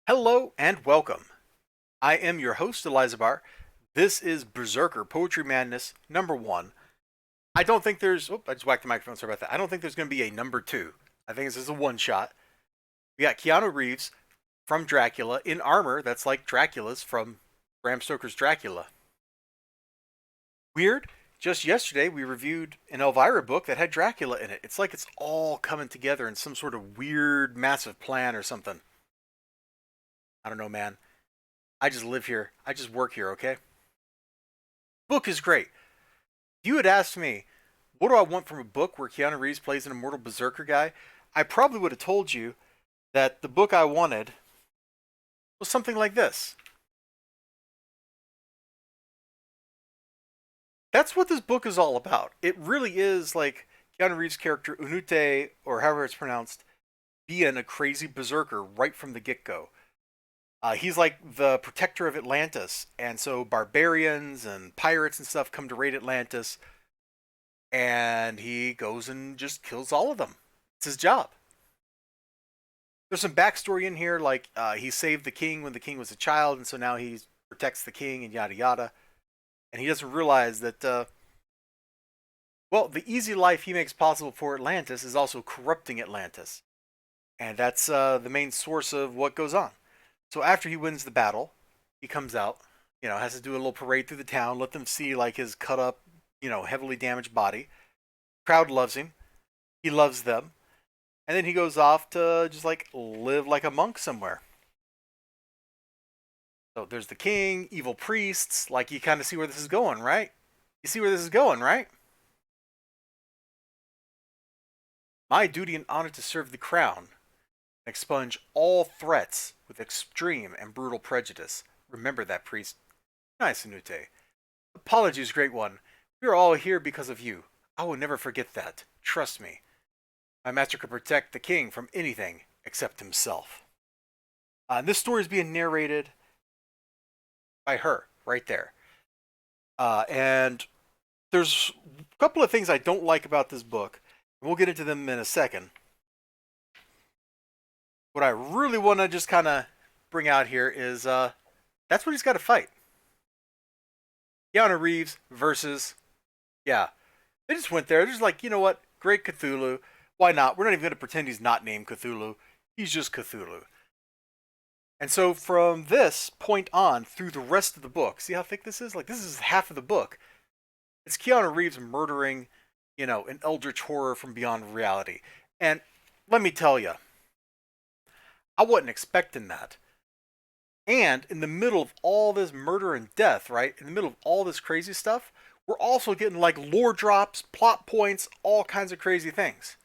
Hello and welcome. I am your host, Elizibar. This is Berserker Poetry Madness number one. I don't think there's. Oh, I just whacked the microphone. Sorry about that. I don't think there's going to be a number two. I think this is a one shot. We got Keanu Reeves from Dracula in armor that's like Dracula's from Bram Stoker's Dracula. Weird. Just yesterday, we reviewed an Elvira book that had Dracula in it. It's like it's all coming together in some sort of weird, massive plan or something. I don't know, man. I just live here. I just work here, okay? Book is great. If you had asked me, what do I want from a book where Keanu Reeves plays an immortal berserker guy? I probably would have told you that the book I wanted was something like this. That's what this book is all about. It really is like Keanu Reeves' character Unute, or however it's pronounced, being a crazy berserker right from the get-go. He's like the protector of Atlantis, and so barbarians and pirates and stuff come to raid Atlantis, and he goes and just kills all of them. It's his job. There's some backstory in here, like he saved the king when the king was a child, and so now he protects the king and yada yada. And he doesn't realize that, well, the easy life he makes possible for Atlantis is also corrupting Atlantis, and that's the main source of what goes on. So after he wins the battle, he comes out, has to do a little parade through the town, let them see like his cut up, heavily damaged body. Crowd loves him. He loves them. And then he goes off to just like live like a monk somewhere. So there's the king, evil priests. Like you kind of see where this is going, right? You see where this is going, right? My duty and honor to serve the crown, expunge all threats with extreme and brutal prejudice. Remember that, priest. Nice, Anute. Apologies, great one. We are all here because of you. I will never forget that. Trust me. My master could protect the king from anything except himself. This story is being narrated by her, right there. And there's a couple of things I don't like about this book. We'll get into them in a second. What I really want to just kind of bring out here is that's what he's got to fight. Keanu Reeves versus, yeah, they just went there. They're just like, you know what? Great Cthulhu. Why not? We're not even going to pretend he's not named Cthulhu. He's just Cthulhu. And so from this point on through the rest of the book, see how thick this is? Like, this is half of the book. It's Keanu Reeves murdering, an eldritch horror from beyond reality. And let me tell you, I wasn't expecting that. And in the middle of all this murder and death, right? In the middle of all this crazy stuff, we're also getting like lore drops, plot points, all kinds of crazy things.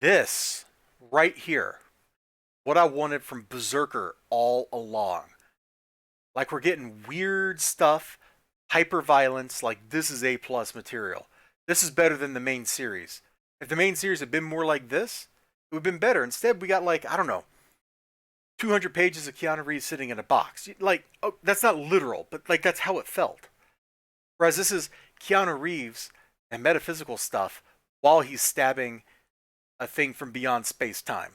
This right here, what I wanted from Berserker all along. Like we're getting weird stuff, hyper violence, like this is A plus material. This is better than the main series. If the main series had been more like this, it would have been better. Instead, we got like, I don't know, 200 pages of Keanu Reeves sitting in a box. Like, oh, that's not literal, but like that's how it felt. Whereas this is Keanu Reeves and metaphysical stuff while he's stabbing a thing from beyond space time.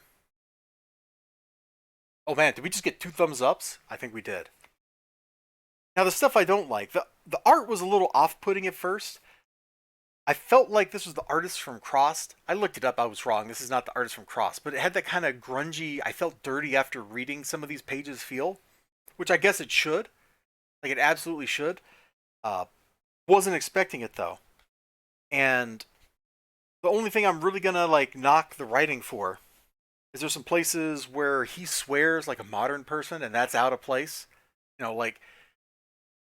Oh man, did we just get two thumbs ups? I think we did. Now the stuff I don't like, the art was a little off-putting at first. I felt like this was the artist from Crossed. I looked it up, I was wrong. This is not the artist from Crossed, but it had that kind of grungy, I felt dirty after reading some of these pages feel, which I guess it should. Like it absolutely should. Uh, wasn't expecting it though. And the only thing I'm really gonna like knock the writing for is there's some places where he swears like a modern person and that's out of place. Like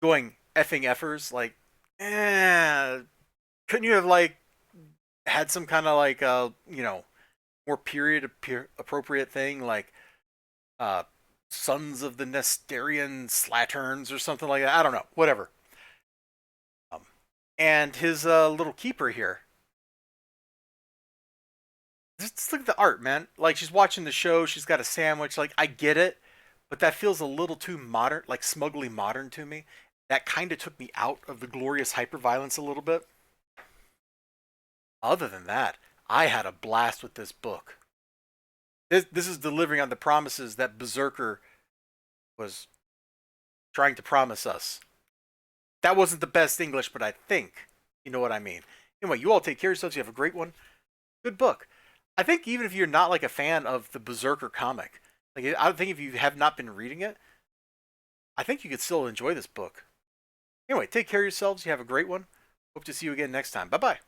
going effing effers, like, couldn't you have like had some kind of like more period appropriate thing like uh Sons of the Nesterian Slatterns or something like that. I don't know, whatever. Um, and his little keeper here. Just look at the art, man. Like she's watching the show, she's got a sandwich. Like I get it, but that feels a little too modern, like smugly modern to me. That kind of took me out of the glorious hyperviolence a little bit. Other than that, I had a blast with this book. This is delivering on the promises that Berserker was trying to promise us. That wasn't the best English, but I think you know what I mean. Anyway, you all take care of yourselves. You have a great one. Good book. I think even if you're not like a fan of the Berserker comic, like I think if you have not been reading it, I think you could still enjoy this book. Anyway, take care of yourselves. You have a great one. Hope to see you again next time. Bye bye.